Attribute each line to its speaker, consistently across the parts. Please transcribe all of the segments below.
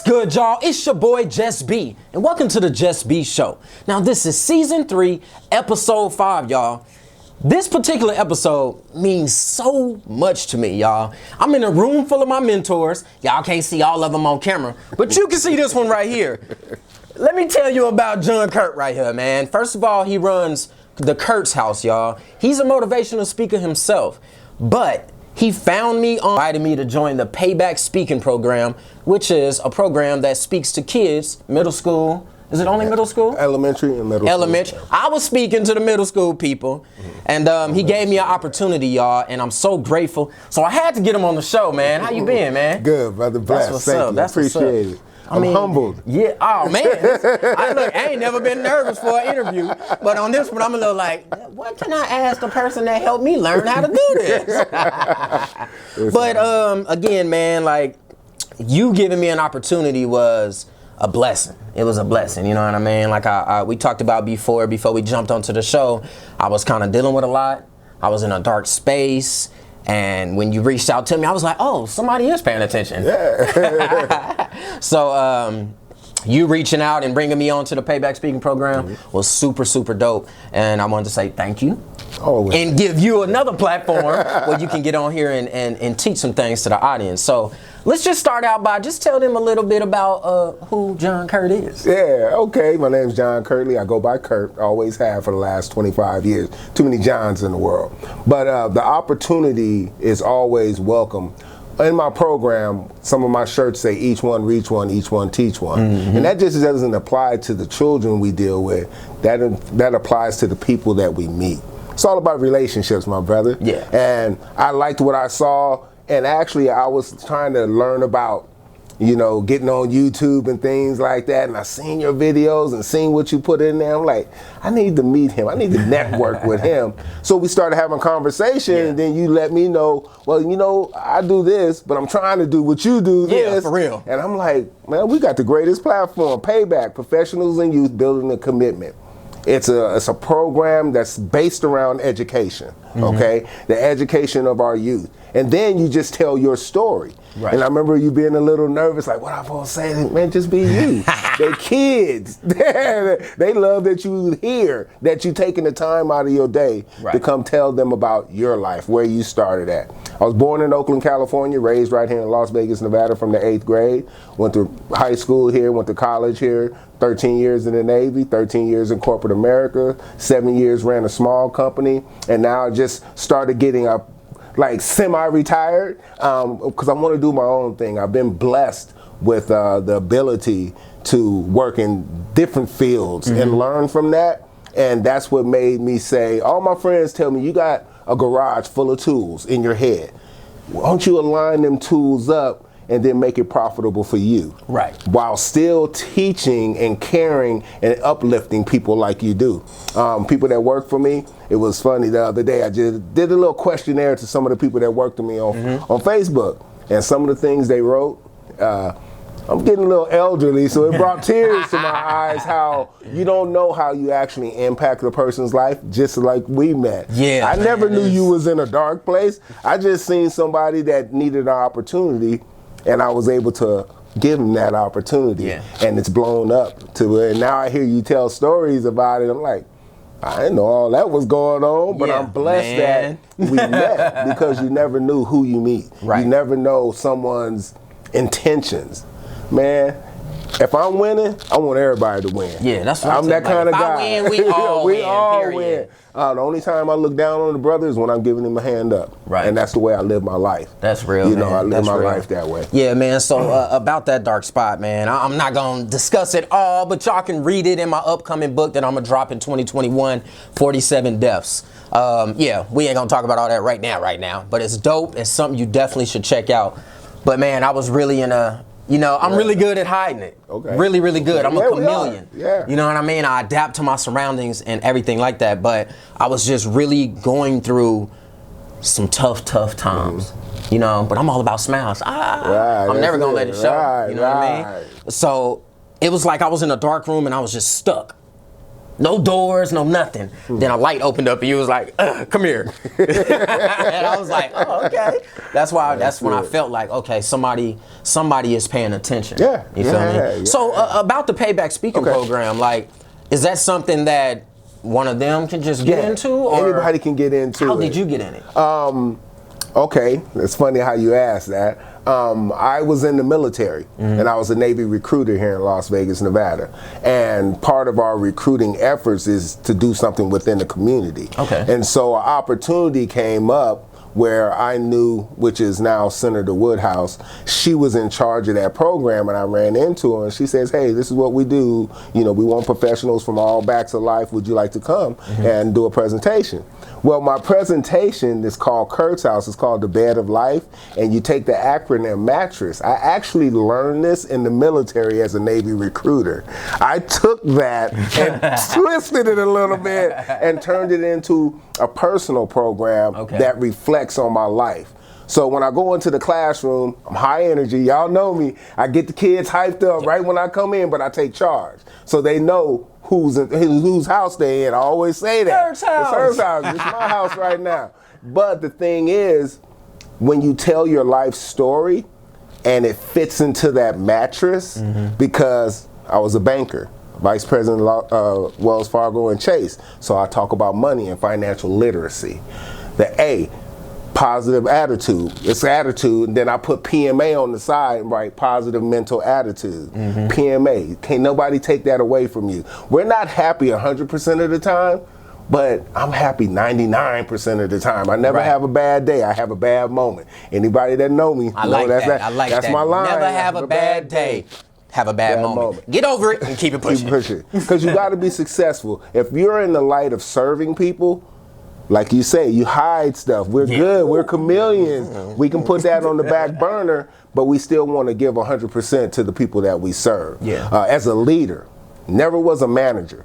Speaker 1: good, y'all? It's your boy JusB, and welcome to the JusB Show. Now, this is season 3, episode 5, y'all. This particular episode means so much to me, y'all. I'm in a room full of my mentors. Y'all can't see all of them on camera, but you can see this one right here. Let me tell you about John Kirt right here, man. First of all, he runs the Kirts house, y'all. He's a motivational speaker himself, but he found me, invited me to join the Payback speaking program, which is a program that speaks to kids, middle school. Is it only middle school?
Speaker 2: Elementary and middle school.
Speaker 1: Elementary. I was speaking to the middle school people, and he gave me an opportunity, y'all, and I'm so grateful. So I had to get him on the show, man. How you been, man?
Speaker 2: Good, brother. Blessed.
Speaker 1: That's what's
Speaker 2: Thank
Speaker 1: up.
Speaker 2: you.
Speaker 1: That's
Speaker 2: Appreciate it. I'm humbled.
Speaker 1: Yeah. Oh man. I ain't never been nervous for an interview, but on this one, I'm a little like, what can I ask the person that helped me learn how to do this? But again, man, like you giving me an opportunity was a blessing. It was a blessing. You know what I mean? Like we talked about before we jumped onto the show. I was kind of dealing with a lot. I was in a dark space. And when you reached out to me, I was like, oh, somebody is paying attention. Yeah. So you reaching out and bringing me on to the Payback speaking program was super, super dope. And I wanted to say thank you.
Speaker 2: Always.
Speaker 1: And give you another platform where you can get on here and teach some things to the audience. So let's just start out by just tell them a little bit about who John Kirt is.
Speaker 2: Yeah, okay. My name's John Kirtley. I go by Kirt. Always have for the last 25 years. Too many Johns in the world. But the opportunity is always welcome. In my program, some of my shirts say each one reach one, each one teach one. And that just doesn't apply to the children we deal with. That applies to the people that we meet. It's all about relationships, my brother.
Speaker 1: Yeah.
Speaker 2: And I liked what I saw. And actually, I was trying to learn about, you know, getting on YouTube and things like that. And I seen your videos and seen what you put in there. I'm like, I need to meet him. I need to network with him. So we started having a conversation, and then you let me know, well, you know, I do this, but I'm trying to do what you do this.
Speaker 1: Yeah, for real.
Speaker 2: And I'm like, man, we got the greatest platform, Payback, professionals and youth building a commitment. It's a program that's based around education, okay? The education of our youth. And then you just tell your story. Right. And I remember you being a little nervous, like, what I'm going to say? Man, just be you. They're kids. They love that you hear, that you taking the time out of your day to come tell them about your life, where you started at. I was born in Oakland, California, raised right here in Las Vegas, Nevada from the 8th grade. Went to high school here, went to college here, 13 years in the Navy, 13 years in corporate America, 7 years ran a small company, and now I just started getting up, like semi-retired, because I want to do my own thing. I've been blessed with the ability to work in different fields and learn from that, and that's what made me say, all my friends tell me, you got a garage full of tools in your head. Why don't you align them tools up and then make it profitable for you? Right. While still teaching and caring and uplifting people like you do. People that work for me, it was funny the other day, I just did a little questionnaire to some of the people that worked for me on Facebook. And some of the things they wrote, I'm getting a little elderly, so it brought tears to my eyes how you don't know how you actually impact a person's life, just like we met. Yeah, I never knew you was in a dark place. I just seen somebody that needed an opportunity, and I was able to give them that opportunity, and it's blown up to it. And now I hear you tell stories about it. I'm like, I didn't know all that was going on, but I'm blessed that we met, because you never knew who you meet. Right. You never know someone's intentions. Man, if I'm winning, I want everybody to win. Yeah, that's what I'm that kind of guy. I win, we all win. We all win. The only time I look down on the brother is when I'm giving him a hand up. Right. And that's the way I live my life. That's real, man. I live my life that way. Yeah, man. So about that dark spot, man, I'm not going to discuss it all, but y'all can read it in my upcoming book that I'm going to drop in 2021, 47 Deaths. Yeah, we ain't going to talk about all that right now, but it's dope. It's something you definitely should check out. But, man, I was really in a... You know, I'm really good at hiding it. Okay. Really, really good. I'm a chameleon. Yeah. You know what I mean? I adapt to my surroundings and everything like that. But I was just really going through some tough times. You know, but I'm all about smiles. I'm never going to let it show. You know what I mean? So it was like I was in a dark room and I was just stuck.
Speaker 1: No doors, no nothing. Then a light opened up and you was like, come here. And I was like, oh, okay. That's when I felt like, okay, somebody is paying attention.
Speaker 2: Yeah.
Speaker 1: You feel me? Yeah. So about the Payback speaking program, like, is that something that one of them can just get into? Or
Speaker 2: anybody can get into it.
Speaker 1: How did you get in it?
Speaker 2: Okay, it's funny how you asked that. I was in the military, and I was a Navy recruiter here in Las Vegas, Nevada. And part of our recruiting efforts is to do something within the community.
Speaker 1: Okay.
Speaker 2: And so an opportunity came up where I knew, which is now Senator Woodhouse, she was in charge of that program, and I ran into her, and she says, hey, this is what we do. You know, we want professionals from all backs of life. Would you like to come and do a presentation? Well, my presentation is called Kirts House. It's called The Bed of Life, and you take the acronym mattress. I actually learned this in the military as a Navy recruiter. I took that and twisted it a little bit and turned it into a personal program that reflects on my life. So when I go into the classroom, I'm high energy. Y'all know me. I get the kids hyped up right when I come in, but I take charge. So they know whose house they in. I always say that.
Speaker 1: Kirt's house.
Speaker 2: It's Kirt's house. It's my house right now. But the thing is, when you tell your life story and it fits into that mattress, because I was a banker, Vice President of Wells Fargo and Chase. So I talk about money and financial literacy. The A, positive attitude. It's attitude, and then I put PMA on the side and write positive mental attitude. PMA. Can't nobody take that away from you. We're not happy 100% of the time, but I'm happy 99% of the time. I never have a bad day. I have a bad moment. Anybody that know me,
Speaker 1: I like that. I like
Speaker 2: that's
Speaker 1: that.
Speaker 2: my line.
Speaker 1: Never have a bad day. Have a bad moment. Get over it and keep it pushing.
Speaker 2: Keep pushing. Because you got to be successful. If you're in the light of serving people, like you say, you hide stuff. We're good. We're chameleons. We can put that on the back burner, but we still want to give 100% to the people that we serve. As a leader, never was a manager.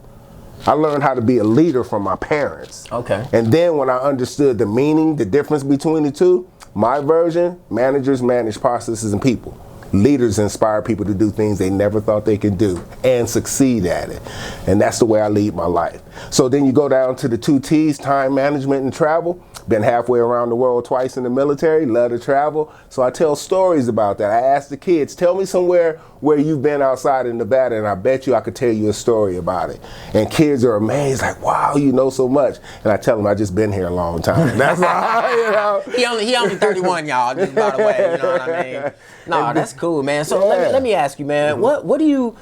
Speaker 2: I learned how to be a leader from my parents. And then when I understood the meaning, the difference between the two, my version, managers manage processes and people. Leaders inspire people to do things they never thought they could do and succeed at it. And that's the way I lead my life. So then you go down to the 2 T's, time management and travel. Been halfway around the world twice in the military, love to travel. So I tell stories about that. I ask the kids, tell me somewhere where you've been outside in Nevada, and I bet you I could tell you a story about it. And kids are amazed, like, wow, you know so much. And I tell them I just been here a long time. That's all, you know.
Speaker 1: He only 31, y'all, just by the way, you know what I mean? No, that's cool, man. So let me ask you, man, what do you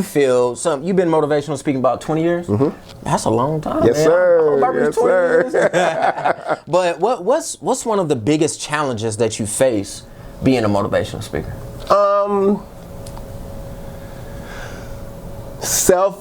Speaker 1: feel? You've been motivational speaking about 20 years? That's a long time,
Speaker 2: yes,
Speaker 1: man.
Speaker 2: Sir.
Speaker 1: Yes, sir. But what's one of the biggest challenges that you face being a motivational speaker?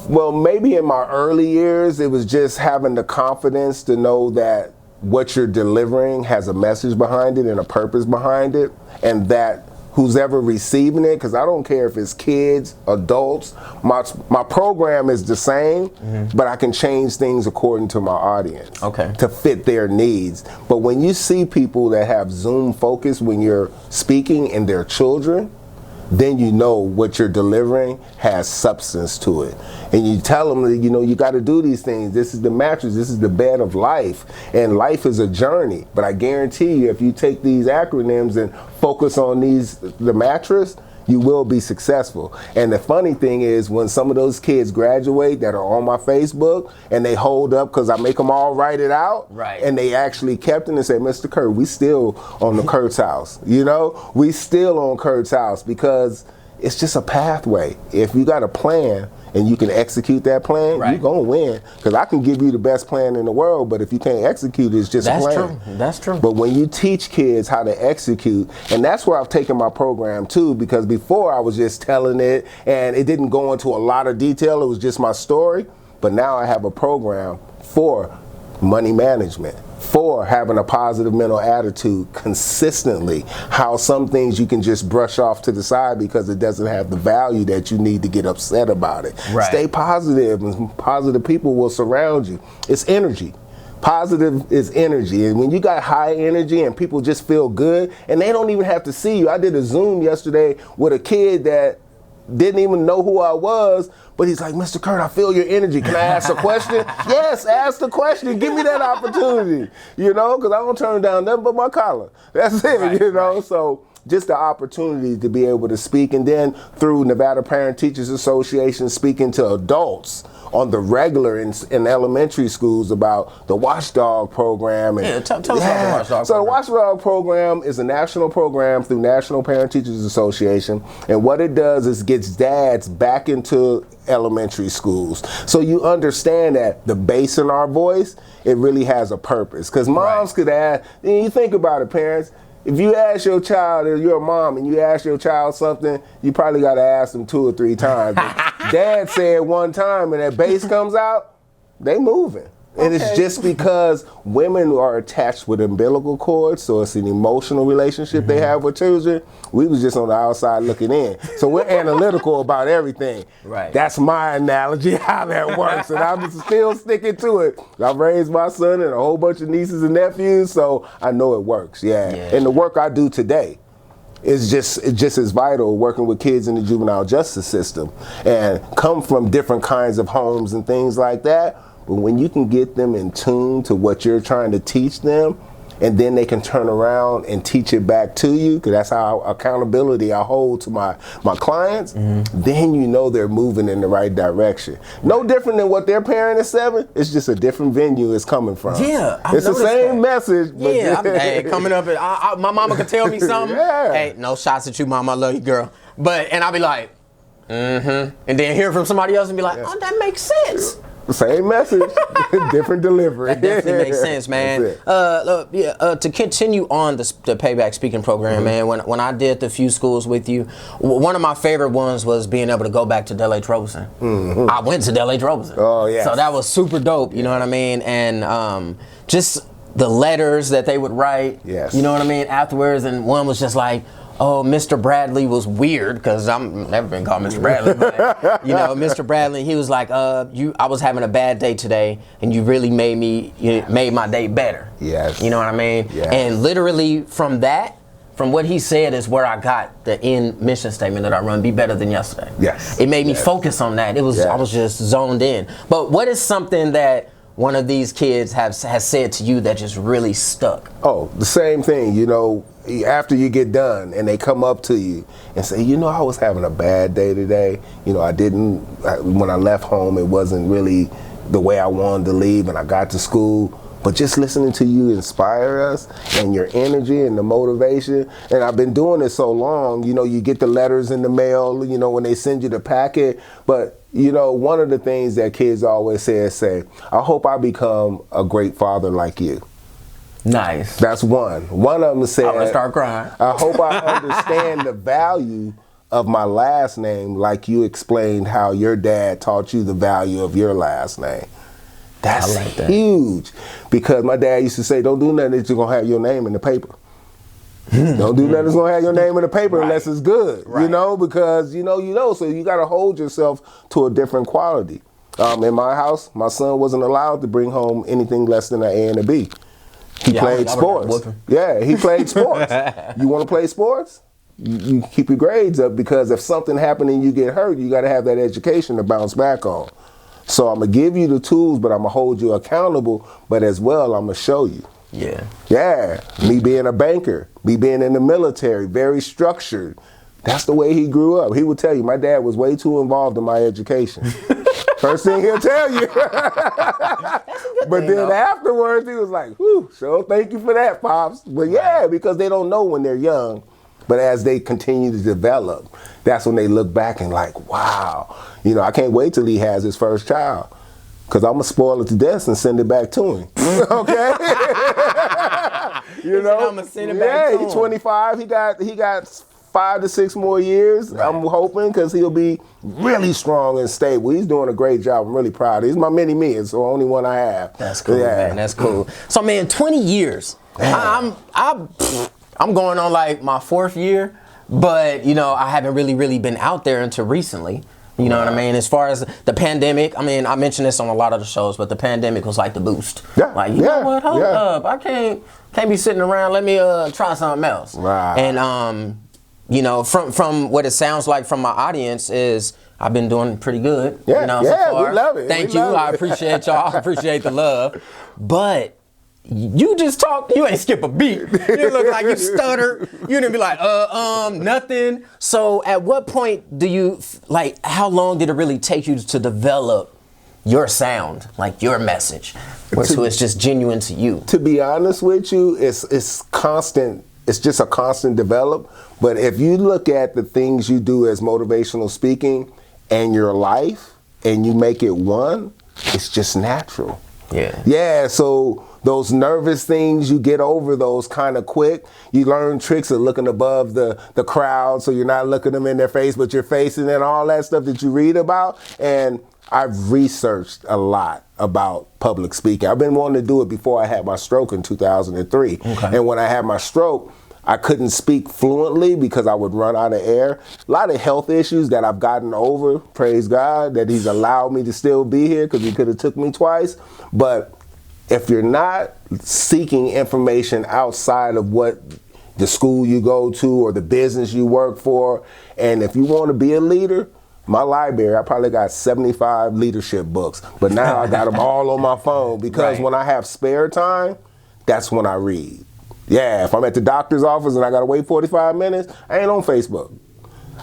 Speaker 2: Well, maybe in my early years, it was just having the confidence to know that what you're delivering has a message behind it and a purpose behind it, and that who's ever receiving it, because I don't care if it's kids, adults, my program is the same, but I can change things according to my audience to fit their needs. But when you see people that have Zoom focus when you're speaking and they're children, then you know what you're delivering has substance to it. And you tell them that, you know, you got to do these things. This is the mattress. This is the bed of life. And life is a journey. But I guarantee you, if you take these acronyms and focus on the mattress, you will be successful. And the funny thing is, when some of those kids graduate that are on my Facebook and they hold up because I make them all write it out, and they actually kept it and say, Mr. Kirt, we still on the Kirt's house. You know, we still on Kirt's house, because it's just a pathway. If you got a plan and you can execute that plan, you're going to win. Because I can give you the best plan in the world, but if you can't execute it, it's just a plan.
Speaker 1: That's true.
Speaker 2: But when you teach kids how to execute, and that's where I've taken my program too, because before I was just telling it and it didn't go into a lot of detail, it was just my story. But now I have a program for money management, for having a positive mental attitude consistently, how some things you can just brush off to the side because it doesn't have the value that you need to get upset about it. Stay positive, and positive people will surround you. It's energy. Positive is energy, and when you got high energy and people just feel good, and they don't even have to see you. I did a Zoom yesterday with a kid that didn't even know who I was, but he's like, Mr. Kirt, I feel your energy. Can I ask a question? Yes, ask the question. Give me that opportunity, you know, because I don't turn down nothing but my collar. That's it,
Speaker 1: right,
Speaker 2: you know,
Speaker 1: right.
Speaker 2: so just the opportunity to be able to speak, and then through Nevada Parent Teachers Association, speaking to adults on the regular in elementary schools about the Watchdog program. And,
Speaker 1: yeah, tell us about the Watchdog program.
Speaker 2: So the Watchdog program is a national program through National Parent Teachers Association, and what it does is gets dads back into elementary schools. So you understand that the bass in our voice, it really has a purpose. Because moms could ask, you think about it, parents, if you ask your child, if you're a mom and you ask your child something, you probably got to ask them 2 or 3 times. Dad said one time and that bass comes out, they moving. And it's just because women are attached with umbilical cords, so it's an emotional relationship they have with children. We was just on the outside looking in. So we're analytical about everything.
Speaker 1: Right.
Speaker 2: That's my analogy, how that works. And I'm still sticking to it. I've raised my son and a whole bunch of nieces and nephews, so I know it works, yeah. And the work I do today is just as vital, working with kids in the juvenile justice system and come from different kinds of homes and things like that. But when you can get them in tune to what you're trying to teach them, and then they can turn around and teach it back to you, because that's how accountability I hold to my clients, then you know they're moving in the right direction. No different than what their parent is 7, it's just a different venue it's coming from.
Speaker 1: Yeah,
Speaker 2: it's the same message. But
Speaker 1: hey, coming up, my mama could tell me something. Hey, no shots at you, mama, I love you, girl. And I'll be like, and then hear from somebody else and be like, oh, that makes sense.
Speaker 2: Same message, different delivery.
Speaker 1: That definitely makes sense, man. To continue on the Payback speaking program, man, when I did the few schools with you, one of my favorite ones was being able to go back to Delage Robeson. I went to Delage Robeson.
Speaker 2: Oh, yeah.
Speaker 1: So that was super dope, you know what I mean? And just the letters that they would write, you know what I mean, afterwards, and one was just like, oh, Mr. Bradley was weird, because I'm never been called Mr. Bradley, but, you know, Mr. Bradley, he was like, I was having a bad day today, and you really made my day better.
Speaker 2: Yes.
Speaker 1: You know what I mean?
Speaker 2: Yes.
Speaker 1: And literally from what he said is where I got the end mission statement that I run, be better than yesterday.
Speaker 2: Yes.
Speaker 1: It made me focus on that. I was just zoned in. But what is something that one of these kids has said to you that just really stuck?
Speaker 2: Oh, the same thing, you know, after you get done and they come up to you and say, you know, I was having a bad day today. You know, when I left home, it wasn't really the way I wanted to leave, and I got to school. But just listening to you inspire us, and your energy and the motivation. And I've been doing this so long, you know, you get the letters in the mail, you know, when they send you the packet. But, you know, one of the things that kids always say, I hope I become a great father like you.
Speaker 1: Nice.
Speaker 2: That's one. One of them said,
Speaker 1: I'm gonna start crying.
Speaker 2: I hope I understand the value of my last name like you explained how your dad taught you the value of your last name. That's huge. Because my dad used to say, don't do nothing that you're going to have your name in the paper. Don't do nothing that's going to have your name in the paper unless it's good, you know, because, you know, so you got to hold yourself to a different quality. In my house, my son wasn't allowed to bring home anything less than an A and a B. He played sports. Yeah, he played sports. You want to play sports? You keep your grades up, because if something happened and you get hurt, you got to have that education to bounce back on. So I'm going to give you the tools, but I'm going to hold you accountable, but as well, I'm going to show you. Yeah, me being a banker, me being in the military, very structured. That's the way he grew up. He would tell you, my dad was way too involved in my education. First thing he'll tell you. But then afterwards, he was like, whew, so thank you for that, Pops. But yeah, because they don't know when they're young. But as they continue to develop, that's when they look back and like, wow, you know, I can't wait till he has his first child, because I'm going to spoil it to death and send it back to him. Okay? You know?
Speaker 1: I'm going to send it back to him.
Speaker 2: He's 25. He got 5 to 6 more years, I'm hoping, because he'll be really strong and stable. He's doing a great job. I'm really proud. He's my mini-me. It's the only one I have.
Speaker 1: That's cool, man. That's cool. So, man, 20 years. I'm going on like my 4th year, but, you know, I haven't really been out there until recently. You know what I mean? As far as the pandemic, I mean, I mentioned this on a lot of the shows, but the pandemic was like the boost. Like, you know what? Hold up. I can't be sitting around. Let me try something else. And you know, from what it sounds like from my audience is I've been doing pretty good.
Speaker 2: Yeah,
Speaker 1: you know,
Speaker 2: yeah,
Speaker 1: so far.
Speaker 2: we love it.
Speaker 1: Thank
Speaker 2: We
Speaker 1: you.
Speaker 2: love it.
Speaker 1: I appreciate y'all. I appreciate the love. But you just talk, you ain't skip a beat. You look like you stuttered. You didn't be like, nothing. So at what point do you, like, how long did it really take you to develop your sound, like your message, so it's just genuine to you?
Speaker 2: To be honest with you, it's constant. It's just a constant develop. But if you look at the things you do as motivational speaking and your life, and you make it one, it's just natural.
Speaker 1: Yeah.
Speaker 2: Yeah, so those nervous things, you get over those kind of quick. You learn tricks of looking above the crowd, so you're not looking them in their face, but you're facing and all that stuff that you read about. And I've researched a lot about public speaking. I've been wanting to do it before I had my stroke in 2003.
Speaker 1: Okay.
Speaker 2: And when I had my stroke, I couldn't speak fluently because I would run out of air. A lot of health issues that I've gotten over, praise God, that he's allowed me to still be here, because he could have took me twice. But if you're not seeking information outside of what the school you go to or the business you work for, and if you want to be a leader, my library, I probably got 75 leadership books, but now I got them all on my phone, because
Speaker 1: Right.
Speaker 2: when I have spare time, that's when I read. Yeah, if I'm at the doctor's office and I gotta wait 45 minutes, I ain't on Facebook.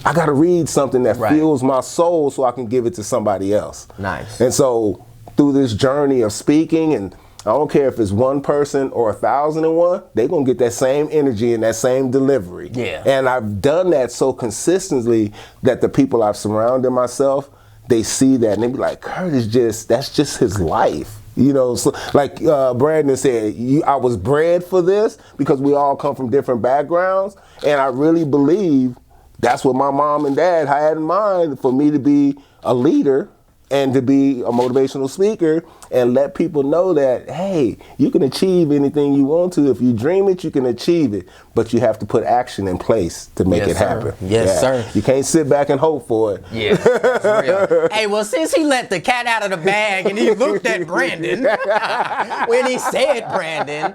Speaker 2: I gotta read something that
Speaker 1: Right.
Speaker 2: fuels my soul so I can give it to somebody else.
Speaker 1: Nice.
Speaker 2: And so through this journey of speaking, and I don't care if it's one person or 1,001, they're gonna get that same energy and that same delivery.
Speaker 1: Yeah.
Speaker 2: And I've done that so consistently that the people I've surrounded myself, they see that and they be like, Kirt is that's just his life. You know, so like Brandon said, I was bred for this, because we all come from different backgrounds. And I really believe that's what my mom and dad had in mind, for me to be a leader and to be a motivational speaker and let people know that, hey, you can achieve anything you want to. If you dream it, you can achieve it. But you have to put action in place to make
Speaker 1: Yes,
Speaker 2: it happen.
Speaker 1: sir. Yes, sir.
Speaker 2: You can't sit back and hope for it.
Speaker 1: Yeah, that's real. Hey, well, since he let the cat out of the bag and he looked at Brandon when he said Brandon,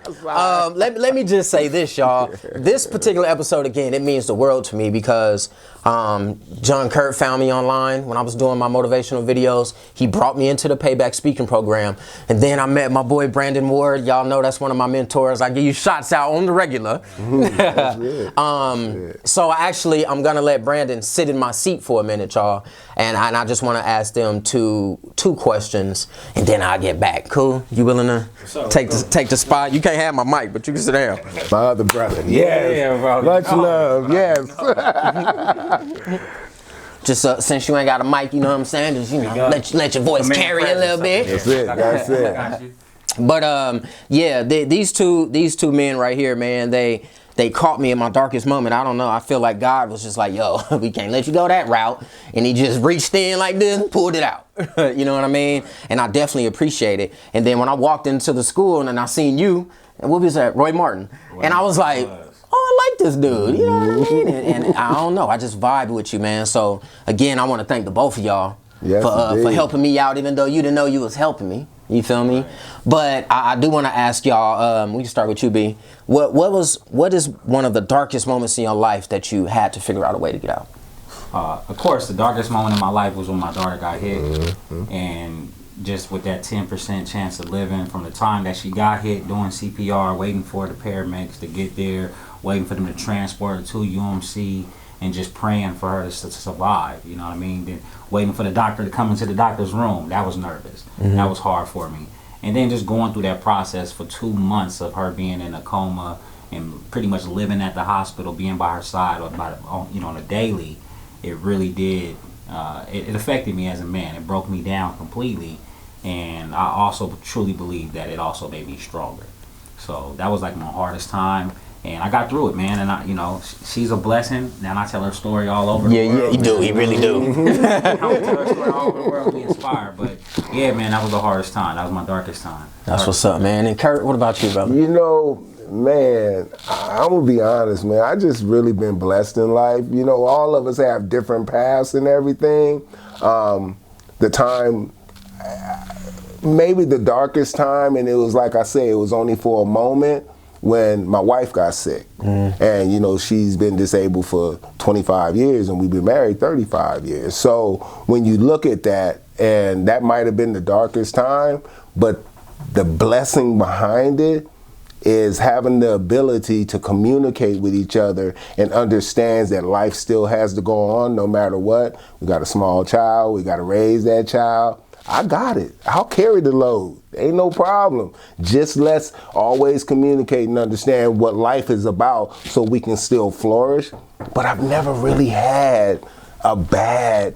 Speaker 1: let me just say this, y'all. This particular episode, again, it means the world to me, because John Kirt found me online when I was doing my motivational videos. He brought me into the Payback speaking program, and then I met my boy Brandon Ward. Y'all know that's one of my mentors. I give you shots out on the regular. So I'm gonna let Brandon sit in my seat for a minute, y'all, and I just want to ask them two questions, and then I'll get back. Cool? You willing to take the spot? You can't have my mic, but you can sit down.
Speaker 2: My other brother. Yes.
Speaker 3: Yeah, bro.
Speaker 2: Much love. Yes.
Speaker 1: Just since you ain't got a mic, you know what I'm saying? Just, you know, let your voice carry a little bit.
Speaker 2: That's it. That's it.
Speaker 3: Got you.
Speaker 1: But yeah, these two men right here, man, they caught me in my darkest moment. I don't know. I feel like God was just like, yo, we can't let you go that route. And he just reached in like this, pulled it out. You know what I mean? And I definitely appreciate it. And then when I walked into the school and I seen you, and what was that? Roy Martin. And I was like, oh, I like this dude. You know what I mean? And I don't know. I just vibe with you, man. So again, I want to thank the both of y'all for helping me out, even though you didn't know you was helping me. You feel me? But I do want to ask y'all, we can start with you, B. What is one of the darkest moments in your life that you had to figure out a way to get out?
Speaker 3: Of course, the darkest moment in my life was when my daughter got hit. And just with that 10% chance of living, from the time that she got hit, doing CPR, waiting for the paramedics to get there, waiting for them to transport her to UMC, and just praying for her to survive, you know what I mean? Then waiting for the doctor to come into the doctor's room, that was nervous. That was hard for me. And then just going through that process for 2 months of her being in a coma and pretty much living at the hospital, being by her side, on a daily, it really did, it affected me as a man. It broke me down completely. And I also truly believe that it also made me stronger. So that was like my hardest time. And I got through it, man. And she's a blessing. Now I tell her story all over the world.
Speaker 1: Yeah, you do. You really do.
Speaker 3: I tell her story all over the world, be inspired. But yeah, man, that was the hardest time. That was my darkest time.
Speaker 1: That's what's up, man. And Kirt, what about you, brother?
Speaker 2: You know, man, I'm going to be honest, man. I just really been blessed in life. You know, all of us have different paths and everything. The time, maybe the darkest time, and it was like I say, it was only for a moment, when my wife got sick. And, you know, she's been disabled for 25 years and we've been married 35 years. So when you look at that, and that might have been the darkest time, but the blessing behind it is having the ability to communicate with each other and understands that life still has to go on no matter what. We got a small child, we got to raise that child. I got it. I'll carry the load. Ain't no problem. Just let's always communicate and understand what life is about so we can still flourish. But I've never really had a bad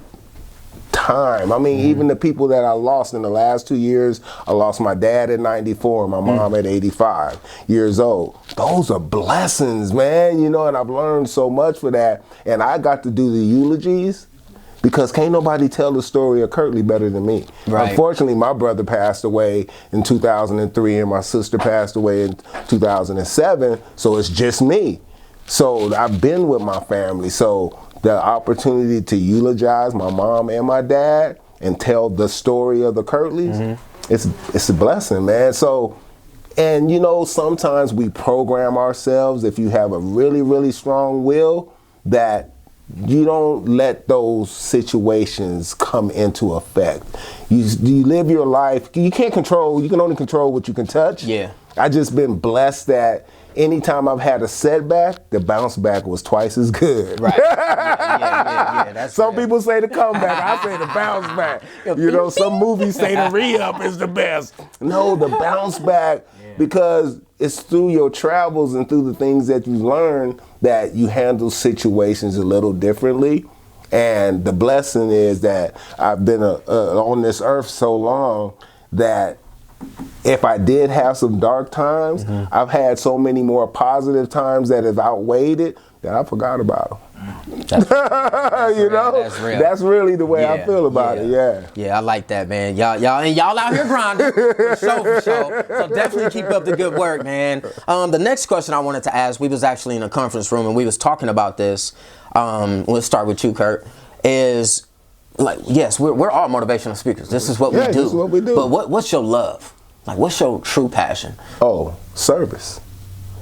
Speaker 2: time. I mean, even the people that I lost in the last 2 years, I lost my dad at 94 and my mom at 85 years old. Those are blessings, man, you know, and I've learned so much for that. And I got to do the eulogies because can't nobody tell the story of Kirtley better than me. Right. Unfortunately, my brother passed away in 2003 and my sister passed away in 2007, so it's just me. So I've been with my family, so the opportunity to eulogize my mom and my dad and tell the story of the Kirtleys, it's a blessing, man. So, and you know, sometimes we program ourselves, if you have a really, really strong will, that you don't let those situations come into effect. You live your life, you can't control, you can only control what you can touch. Yeah. I just been blessed that anytime I've had a setback, the bounce back was twice as good. Right. Yeah. That's some people say the comeback. I say the bounce back. You know, some movies say the re-up is the best. No, the bounce back, because it's through your travels and through the things that you learn that you handle situations a little differently. And the blessing is that I've been on this earth so long that if I did have some dark times, I've had so many more positive times that have outweighed it that I forgot about them. That's you know, that's really the way I feel about it. Yeah,
Speaker 1: I like that, man. Y'all out here grinding for sure. So definitely keep up the good work, man. The next question I wanted to ask, we was actually in a conference room and we was talking about this. Let's start with you, Kirt. Is like, yes, we're all motivational speakers. This is what we do.
Speaker 2: This is what we do.
Speaker 1: But what's your love? Like, what's your true passion?
Speaker 2: Oh, service.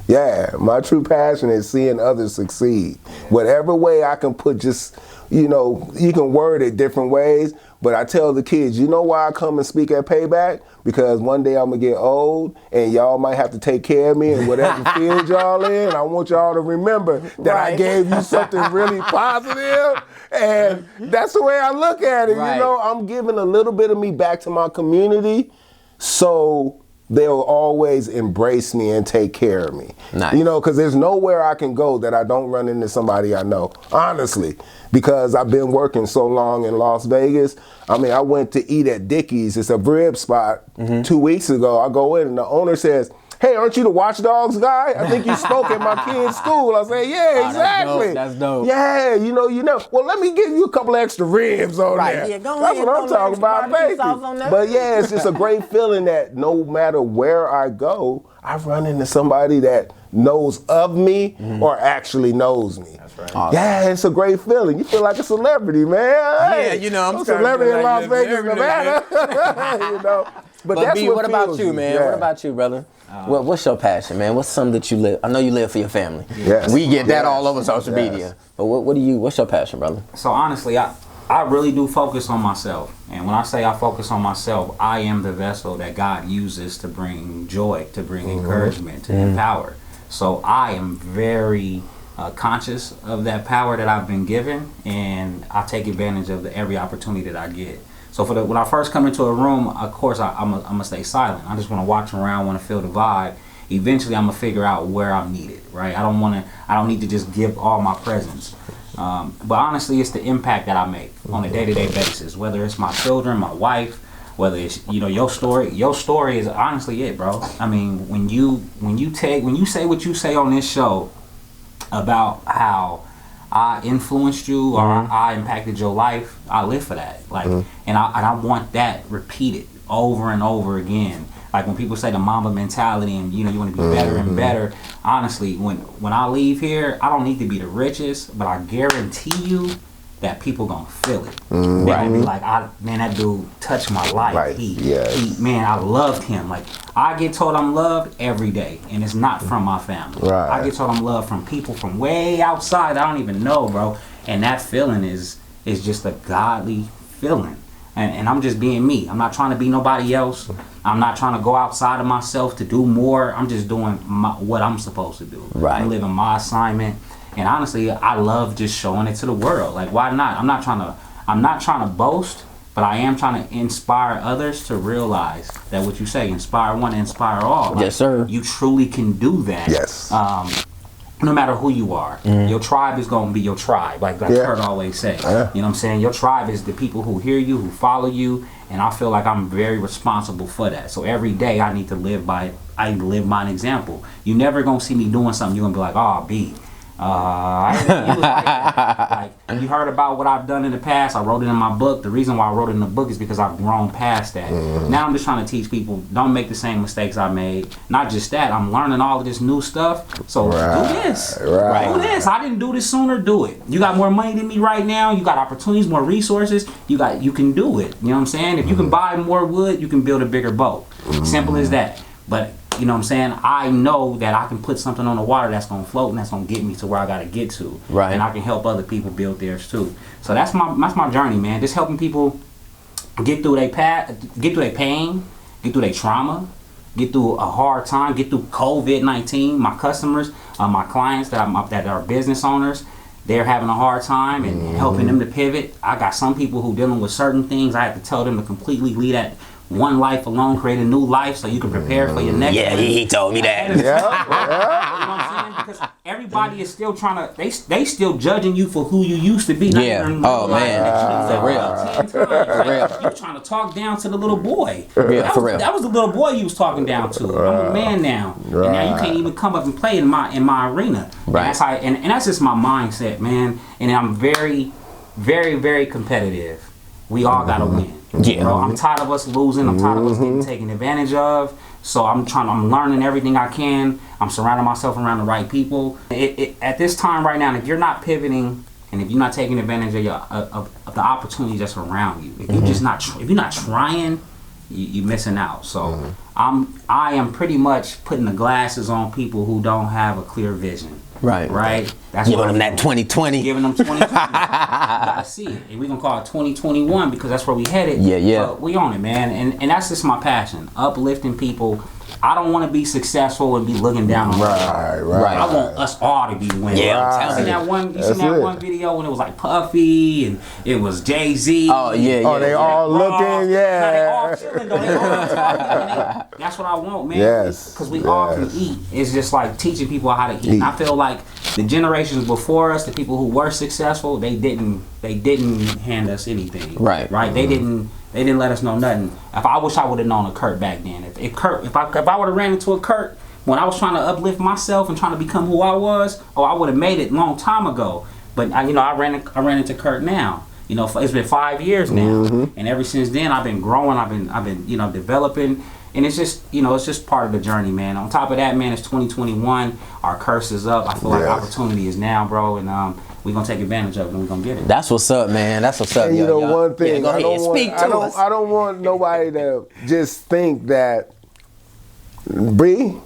Speaker 2: Yeah, my true passion is seeing others succeed. Whatever way I can put, just, you know, you can word it different ways, but I tell the kids, you know why I come and speak at Payback? Because one day I'm going to get old and y'all might have to take care of me in whatever field y'all in. I want y'all to remember that I gave you something really positive, and that's the way I look at it. You know, I'm giving a little bit of me back to my community, so they'll always embrace me and take care of me. You know, because there's nowhere I can go that I don't run into somebody I know, honestly, because I've been working so long in Las Vegas. I mean, I went to eat at Dickey's. It's a rib spot 2 weeks ago. I go in and the owner says, "Hey, aren't you the Watchdogs guy? I think you spoke at my kid's school." I say, "Yeah, exactly."
Speaker 1: That's dope.
Speaker 2: Yeah, you know. Well, let me give you a couple extra ribs on there.
Speaker 1: Yeah, go
Speaker 2: That's
Speaker 1: ahead,
Speaker 2: what I'm talking about, baby. But yeah, it's just a great feeling that no matter where I go, I run into somebody that knows of me or actually knows me. That's right. Awesome. Yeah, it's a great feeling. You feel like a celebrity, man.
Speaker 1: Yeah, you know, I'm
Speaker 2: a celebrity in Las Vegas, Nevada. You know. But that's
Speaker 1: B, what about you, man? What about you, brother? What's your passion, man? What's something that you live? I know you live for your family.
Speaker 2: Yes.
Speaker 1: We get that all over social media. But what's your passion, brother?
Speaker 3: So honestly, I really do focus on myself. And when I say I focus on myself, I am the vessel that God uses to bring joy, to bring encouragement, to empower. So I am very conscious of that power that I've been given, and I take advantage of every opportunity that I get. So when I first come into a room, of course, I'm gonna stay silent. I just want to watch around, want to feel the vibe. Eventually, I'm gonna figure out where I'm needed, right? I don't need to just give all my presence. But honestly, it's the impact that I make on a day-to-day basis. Whether it's my children, my wife, whether it's your story. Your story is honestly it, bro. I mean, when you say what you say on this show about how I influenced you or I impacted your life, I live for that. Like, and I want that repeated over and over again. Like when people say the Mamba mentality and you want to be better and better. Honestly, when I leave here, I don't need to be the richest, but I guarantee you that people gonna feel it. They're gonna be like, man, that dude touched my life.
Speaker 2: Right.
Speaker 3: Man, I loved him. Like, I get told I'm loved every day, and it's not from my family.
Speaker 2: Right.
Speaker 3: I get told I'm loved from people from way outside I don't even know, bro. And that feeling is just a godly feeling. And I'm just being me. I'm not trying to be nobody else. I'm not trying to go outside of myself to do more. I'm just doing what I'm supposed to do.
Speaker 1: Right.
Speaker 3: I'm living my assignment. And honestly, I love just showing it to the world. Like, why not? I'm not trying to boast, but I am trying to inspire others to realize that what you say, inspire one, inspire all. Like,
Speaker 1: yes, sir.
Speaker 3: You truly can do that.
Speaker 2: Yes.
Speaker 3: No matter who you are, your tribe is going to be your tribe, like Kirt always say. You know what I'm saying? Your tribe is the people who hear you, who follow you, and I feel like I'm very responsible for that. So every day I need to live by it. I need to live by an example. You never going to see me doing something, you're going to be like, oh, B. I didn't use like that. Like, you heard about what I've done in the past. I wrote it in my book. The reason why I wrote it in the book is because I've grown past that. Now I'm just trying to teach people, don't make the same mistakes I made. Not just that, I'm learning all of this new stuff. So do this. Do this. I didn't do this sooner. Do it. You got more money than me right now. You got opportunities, more resources. You can do it. You know what I'm saying? If you can buy more wood, you can build a bigger boat. Simple as that. But you know what I'm saying? I know that I can put something on the water that's gonna float and that's gonna get me to where I gotta get to.
Speaker 1: Right. And
Speaker 3: I can help other people build theirs too. So that's my journey, man. Just helping people get through their get through their pain, get through their trauma, get through a hard time, get through COVID-19. My customers, my clients that are business owners, they're having a hard time and helping them to pivot. I got some people who dealing with certain things. I have to tell them to completely leave that one life alone, create a new life so you can prepare for your next one.
Speaker 1: He told me that.
Speaker 3: You know what I'm saying? Because everybody is still trying to, they still judging you for who you used to be.
Speaker 1: Oh, man.
Speaker 3: For real. You trying to talk down to the little boy. That was the little boy you was talking down to. I'm a man now. And now you can't even come up and play in my arena.
Speaker 1: Right.
Speaker 3: And that's just my mindset, man. And I'm very, very, very competitive. We all gotta win.
Speaker 1: Yeah.
Speaker 3: Bro, I'm tired of us losing. I'm tired of us getting taken advantage of. So I'm learning everything I can. I'm surrounding myself around the right people. At this time right now, if you're not pivoting and if you're not taking advantage of the opportunities that's around you, if you're not trying, you're missing out. So I am pretty much putting the glasses on people who don't have a clear vision. Right. That's
Speaker 1: giving them that 2020.
Speaker 3: Giving them 2020. You gotta see it. And we're gonna call it 2021 because that's where we headed.
Speaker 1: Yeah.
Speaker 3: But we on it, man. And that's just my passion. Uplifting people. I don't want to be successful and be looking down on
Speaker 2: Right.
Speaker 3: I want us all to be winning.
Speaker 1: Yeah,
Speaker 3: You seen that one video when it was like Puffy and it was Jay-Z.
Speaker 2: Oh, they all looking,
Speaker 3: Now they all chilling though. They all talking. That's what I want, man.
Speaker 2: Yes.
Speaker 3: Because we all can eat. It's just like teaching people how to eat. And I feel like the generations before us, the people who were successful, they didn't hand us anything.
Speaker 1: Right.
Speaker 3: They didn't let us know nothing. I wish I would have known a Kirt back then. If I would have ran into a Kirt when I was trying to uplift myself and trying to become who I was, I would have made it a long time ago. But I ran into Kirt now. It's been 5 years now, and ever since then I've been growing. I've been developing, and it's just part of the journey, man. On top of that, man, it's 2021. Our curse is up. I feel like opportunity is now, bro, and we're gonna take advantage of it and we're gonna get it.
Speaker 1: That's what's up, man. That's what's up.
Speaker 2: And one thing,
Speaker 1: go ahead. Speak to us.
Speaker 2: I don't want nobody to just think that Bree,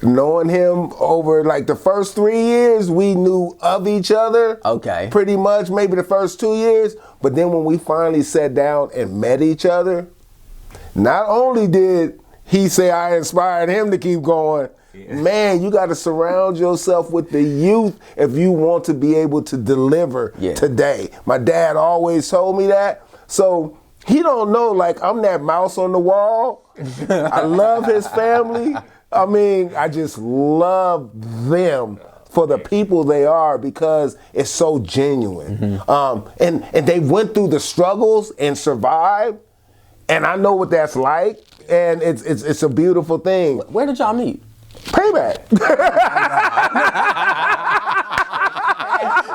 Speaker 2: knowing him over like the first 3 years, we knew of each other.
Speaker 1: Okay.
Speaker 2: Pretty much, maybe the first 2 years. But then when we finally sat down and met each other, not only did he say I inspired him to keep going, man, you got to surround yourself with the youth if you want to be able to deliver today. My dad always told me that. So he don't know, like, I'm that mouse on the wall. I love his family. I mean, I just love them for the people they are because it's so genuine. And they went through the struggles and survived. And I know what that's like. And it's a beautiful thing.
Speaker 1: Where did y'all meet?
Speaker 2: Payback.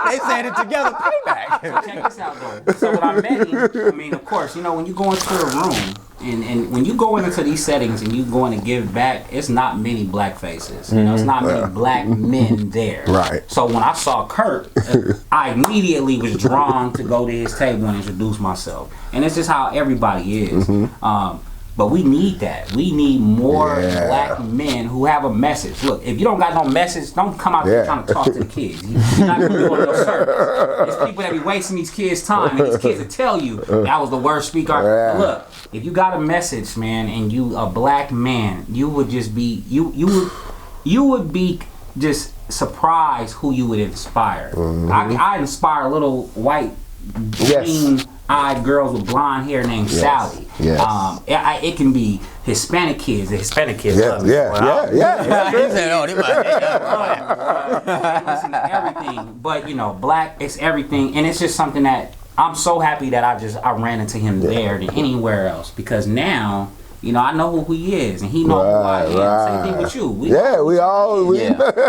Speaker 1: They said had it together. Payback.
Speaker 3: So check this out though. So when I met him, I mean, of course, you know, when you go into a room and when you go into these settings and you going to give back, it's not many black faces. You know, it's not many black men there.
Speaker 2: Right.
Speaker 3: So when I saw Kirt, I immediately was drawn to go to his table and introduce myself. And it's just how everybody is. But we need that. We need more black men who have a message. Look, if you don't got no message, don't come out here trying to talk to the kids. You're not going to do no service. There's people that be wasting these kids' time, and these kids will tell you that was the worst speaker. Look, if you got a message, man, and you a black man, you would just be you would be just surprised who you would inspire. I inspire little white green-eyed girls with blonde hair named Sally. It can be Hispanic kids. The Hispanic kids love me. Listen to everything, but you know, black, it's everything, and it's just something that I'm so happy that I ran into him there than anywhere else, because now, you know, I know who he is, and he knows who I am. Same thing with you.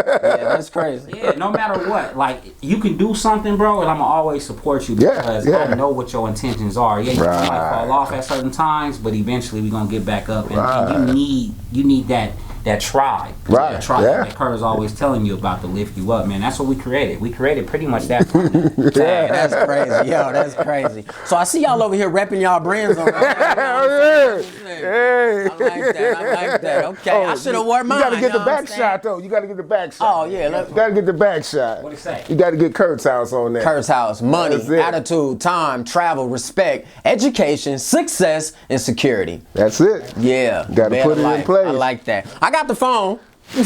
Speaker 1: That's crazy.
Speaker 3: Yeah, no matter what, like, you can do something, bro, and I'm gonna always support you because I know what your intentions are. Yeah, you might fall off at certain times, but eventually we're gonna get back up, and you need that tribe. That tribe that Kirt is always telling you about to lift you up, man. That's what we created. We created pretty much that.
Speaker 1: Dang, that's crazy. Yo, that's crazy. So I see y'all over here repping y'all brands on that. I like that. Okay, I should have worn mine.
Speaker 2: You gotta get the back shot though. You gotta get the back shot.
Speaker 1: Oh yeah,
Speaker 2: you gotta get the back shot.
Speaker 3: What do you say?
Speaker 2: You gotta get Kirt's house on there.
Speaker 1: Kirt's house, money, attitude, time, travel, respect, education, success, and security.
Speaker 2: That's it.
Speaker 1: Yeah.
Speaker 2: You gotta put it in place.
Speaker 1: I like that. I got the phone. I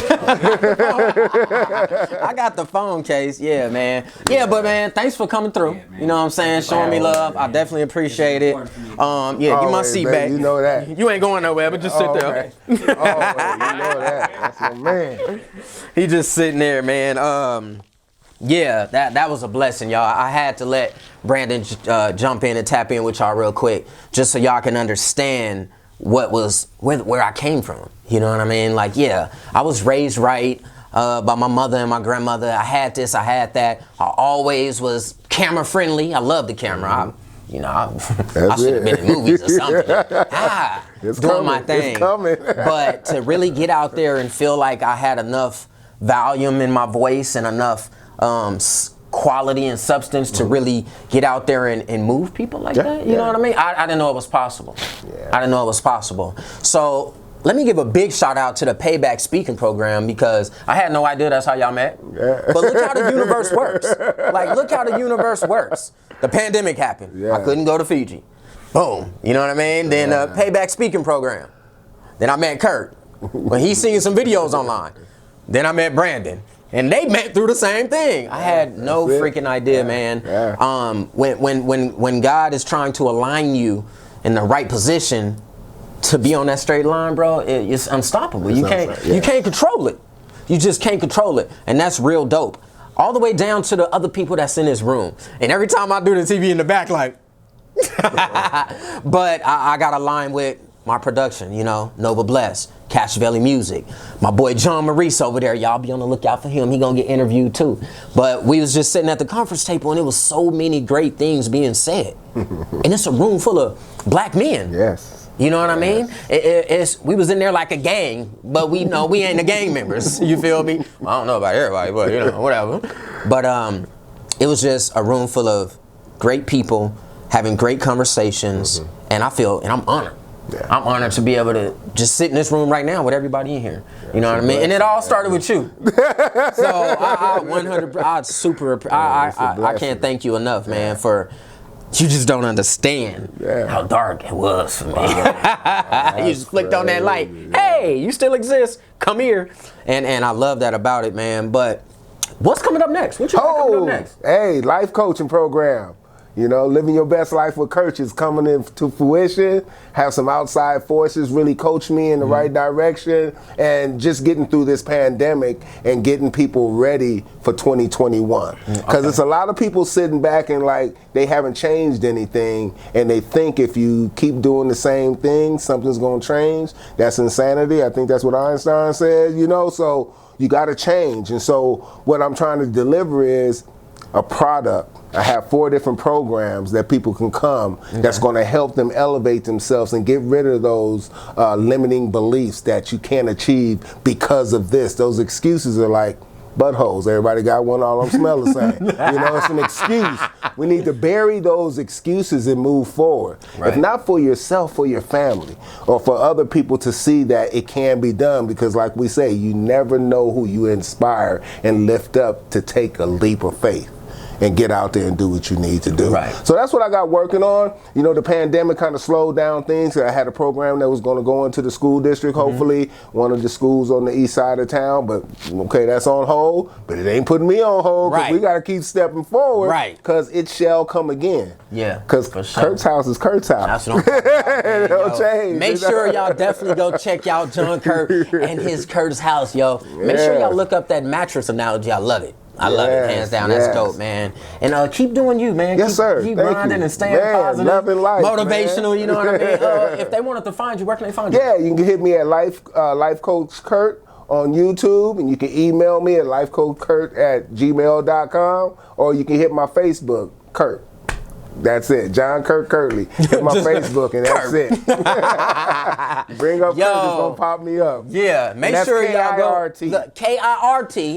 Speaker 1: got the phone case. Yeah, man. Yeah, but man, thanks for coming through. You know what I'm saying? Showing me love. I definitely appreciate it. Get my seat back.
Speaker 2: You know that.
Speaker 1: You ain't going nowhere, but just sit there.
Speaker 2: You know that. That's my man.
Speaker 1: He just sitting there, man. Yeah, that was a blessing, y'all. I had to let Brandon jump in and tap in with y'all real quick, just so y'all can understand where I came from. You know what I mean? Like, yeah, I was raised right by my mother and my grandmother. I had this, I had that. I always was camera friendly. I love the camera. I should have been in movies or something. Doing my thing.
Speaker 2: It's coming.
Speaker 1: But to really get out there and feel like I had enough volume in my voice and enough quality and substance to really get out there and move people like that. You know what I mean? I didn't know it was possible. I didn't know it was possible. So let me give a big shout out to the Payback speaking program, because I had no idea that's how y'all met. But look how the universe works. Like, look how the universe works. The pandemic happened. I couldn't go to Fiji. Boom. You know what I mean? Then Payback speaking program. Then I met Kirt. When he's seeing some videos online. Then I met Brandon. And they met through the same thing. I had no freaking idea, man. When God is trying to align you in the right position to be on that straight line, bro, it's unstoppable. You can't control it. You just can't control it. And that's real dope. All the way down to the other people that's in this room. And every time I do the TV in the back, like, but I got aligned with my production, you know, Nova Bless, Cash Valley Music. My boy John Maurice over there, y'all be on the lookout for him. He gonna get interviewed too. But we was just sitting at the conference table and it was so many great things being said. And it's a room full of black men. You know what I mean? We was in there like a gang, but we know we ain't the gang members. You feel me? Well, I don't know about everybody, but you know, whatever. But it was just a room full of great people having great conversations, and I'm honored. I'm honored to be able to just sit in this room right now with everybody in here. You know what I mean? And it all started with you. So I can't thank you enough, man, for. You just don't understand how dark it was for me. You just flicked on that light. Hey, you still exist. Come here. And I love that about it, man. But what's coming up next? What you got coming up next?
Speaker 2: Hey, life coaching program. You know, living your best life with Kirts is coming into fruition. Have some outside forces really coach me in the right direction, and just getting through this pandemic and getting people ready for 2021. Because it's a lot of people sitting back and like they haven't changed anything, and they think if you keep doing the same thing, something's going to change. That's insanity. I think that's what Einstein said, you know, so you got to change. And so what I'm trying to deliver is a product. I have 4 different programs that people can come that's going to help them elevate themselves and get rid of those limiting beliefs that you can't achieve because of this. Those excuses are like buttholes. Everybody got one, all them smell the same. You know, it's an excuse. We need to bury those excuses and move forward. Right. If not for yourself, for your family, or for other people to see that it can be done, because like we say, you never know who you inspire and lift up to take a leap of faith and get out there and do what you need to do.
Speaker 1: Right.
Speaker 2: So that's what I got working on. You know, the pandemic kind of slowed down things. I had a program that was going to go into the school district, hopefully, one of the schools on the east side of town. But, okay, that's on hold. But it ain't putting me on hold, because we got to keep stepping forward.
Speaker 1: Right.
Speaker 2: Because it shall come again.
Speaker 1: Yeah.
Speaker 2: Because Kirt's house is Kirt's house.
Speaker 1: That's what I'm talking about, man,
Speaker 2: It'll change.
Speaker 1: Make sure y'all definitely go check out John Kirt and his Kirt's house, yo. Make sure y'all look up that mattress analogy. I love it. I love it, hands down. That's dope, man. And keep doing you, man.
Speaker 2: Yes, sir.
Speaker 1: Keep
Speaker 2: Thank
Speaker 1: grinding
Speaker 2: you.
Speaker 1: and staying
Speaker 2: Man,
Speaker 1: positive,
Speaker 2: loving life,
Speaker 1: motivational.
Speaker 2: man.
Speaker 1: You know what I mean? If they wanted to find you, where can they find you?
Speaker 2: Yeah, you can hit me at Life Coach Kirt on YouTube, and you can email me at lifecoachkirt@gmail.com, or you can hit my Facebook, Kirt. That's it, John Kirt Kirtley. Hit my Facebook, and that's it. Bring up Kirt, it's gonna pop me up.
Speaker 1: Yeah, make sure y'all go. Kirt.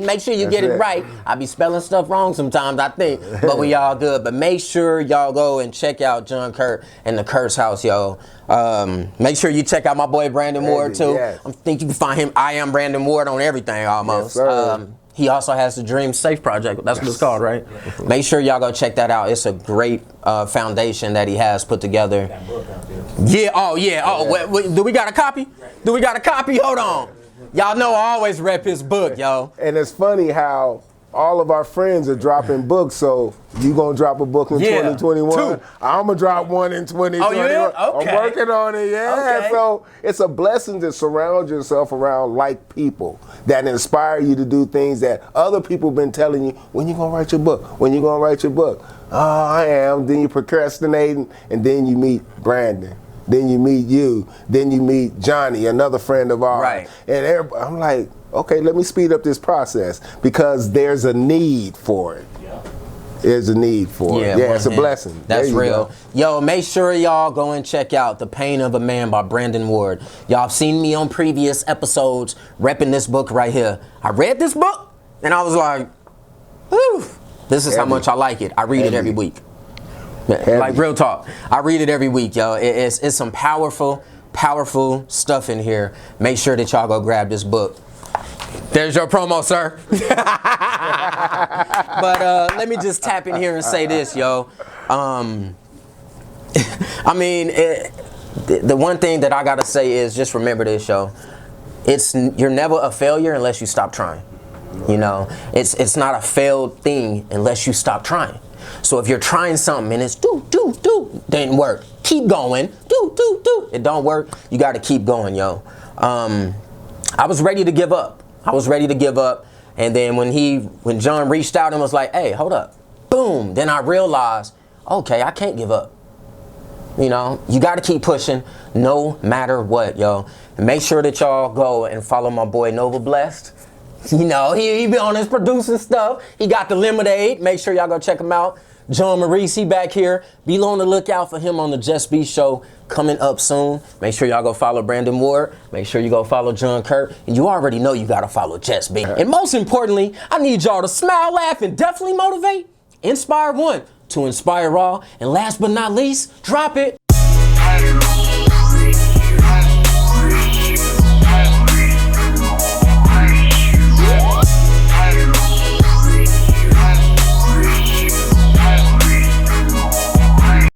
Speaker 1: Make sure you get it right. I be spelling stuff wrong sometimes, I think, but we all good. But make sure y'all go and check out John Kirt and the Kirt's house, yo. Make sure you check out my boy Brandon Ward too.
Speaker 2: Yes.
Speaker 1: I think you can find him. I am Brandon Ward on everything almost.
Speaker 2: Yes,
Speaker 1: he also has the Dream Safe Project. That's what it's called, right? Make sure y'all go check that out. It's a great foundation that he has put together. Yeah. Oh, yeah. Oh, wait, do we got a copy? Do we got a copy? Hold on. Y'all know I always rep his book, yo.
Speaker 2: And it's funny how all of our friends are dropping books, so you gonna drop a book in 2021? I'm gonna drop one in 2021.
Speaker 1: Oh, you will? Okay.
Speaker 2: I'm working on it, yeah.
Speaker 1: Okay.
Speaker 2: So it's a blessing to surround yourself around like people that inspire you to do things that other people been telling you, when you gonna write your book? When you gonna write your book? Oh, I am. Then you procrastinating, and then you meet Brandon. Then you meet you. Then you meet Johnny, another friend of ours.
Speaker 1: Right.
Speaker 2: And everybody, I'm like, okay, let me speed up this process, because there's a need for it. There's a need for it. Yeah, it's a blessing.
Speaker 1: That's real. Yo, make sure y'all go and check out The Pain of a Man by Brandon Ward. Y'all have seen me on previous episodes repping this book right here. I read this book and I was like, whew, this is how much I like it. I read it every week. Like real talk. I read it every week, yo. It's some powerful stuff in here. Make sure that y'all go grab this book. There's your promo, sir. But let me just tap in here and say this, yo. I mean, the one thing that I gotta say is just remember this, yo. You're never a failure unless you stop trying. You know, it's not a failed thing unless you stop trying. So if you're trying something and it's didn't work, keep going. It don't work, you got to keep going, yo. I was ready to give up. And then when John reached out and was like, hey, hold up, boom, then I realized, okay, I can't give up. You know, you got to keep pushing no matter what, yo. And make sure that y'all go and follow my boy Nova Blessed. You know, he be on his producing stuff. He got the Lemonade. Make sure y'all go check him out. John Maurice, he back here. Be on the lookout for him on the JusB show coming up soon. Make sure y'all go follow Brandon Ward. Make sure you go follow John Kirt. And you already know you got to follow JusB. And most importantly, I need y'all to smile, laugh, and definitely motivate. Inspire one to inspire all. And last but not least, drop it.